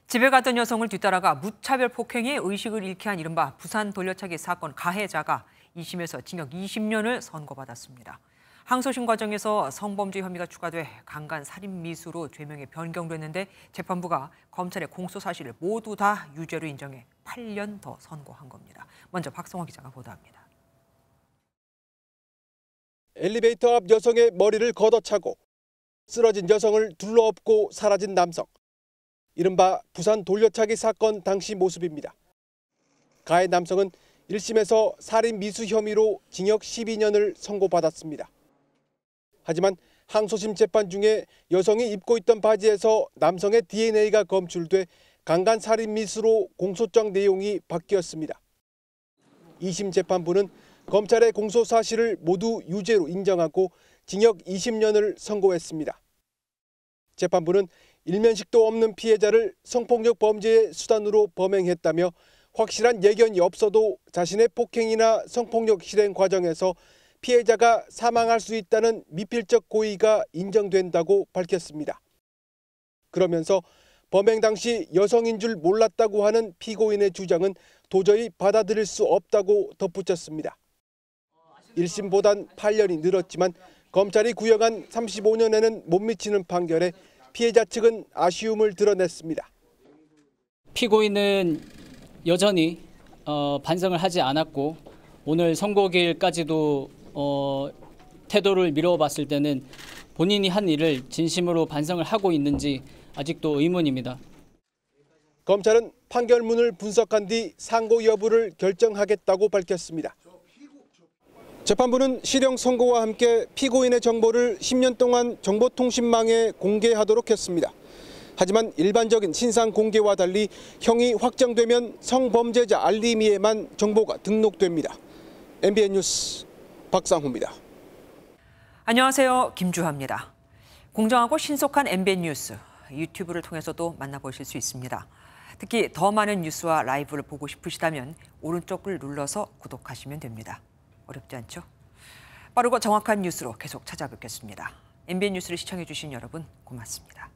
집에 갔던 여성을 뒤따라가 무차별 폭행에 의식을 잃게 한 이른바 부산 돌려차기 사건 가해자가 2심에서 징역 20년을 선고받았습니다. 항소심 과정에서 성범죄 혐의가 추가돼 강간 살인 미수로 죄명이 변경됐는데 재판부가 검찰의 공소 사실을 모두 다 유죄로 인정해 8년 더 선고한 겁니다. 먼저 박성화 기자가 보도합니다. 엘리베이터 앞 여성의 머리를 걷어차고 쓰러진 여성을 둘러엎고 사라진 남성. 이른바 부산 돌려차기 사건 당시 모습입니다. 가해 남성은 1심에서 살인 미수 혐의로 징역 12년을 선고받았습니다. 하지만 항소심 재판 중에 여성이 입고 있던 바지에서 남성의 DNA가 검출돼 강간 살인 미수로 공소장 내용이 바뀌었습니다. 2심 재판부는 검찰의 공소 사실을 모두 유죄로 인정하고 징역 20년을 선고했습니다. 재판부는 일면식도 없는 피해자를 성폭력 범죄의 수단으로 범행했다며 확실한 예견이 없어도 자신의 폭행이나 성폭력 실행 과정에서 피해자가 사망할 수 있다는 미필적 고의가 인정된다고 밝혔습니다. 그러면서 범행 당시 여성인 줄 몰랐다고 하는 피고인의 주장은 도저히 받아들일 수 없다고 덧붙였습니다. 1심보단 8년이 늘었지만 검찰이 구형한 35년에는 못 미치는 판결에 피해자 측은 아쉬움을 드러냈습니다. 피고인은 여전히 반성을 하지 않았고 오늘 선고일까지도 태도를 미뤄봤을 때는 본인이 한 일을 진심으로 반성을 하고 있는지 아직도 의문입니다. 검찰은 판결문을 분석한 뒤 상고 여부를 결정하겠다고 밝혔습니다. 재판부는 실형 선고와 함께 피고인의 정보를 10년 동안 정보통신망에 공개하도록 했습니다. 하지만 일반적인 신상 공개와 달리 형이 확정되면 성범죄자 알림이에만 정보가 등록됩니다. MBN 뉴스 박상호입니다. 안녕하세요. 김주하입니다. 공정하고 신속한 MBN 뉴스, 유튜브를 통해서도 만나보실 수 있습니다. 특히 더 많은 뉴스와 라이브를 보고 싶으시다면 오른쪽을 눌러서 구독하시면 됩니다. 어렵지 않죠? 빠르고 정확한 뉴스로 계속 찾아뵙겠습니다. MBN 뉴스를 시청해주신 여러분 고맙습니다.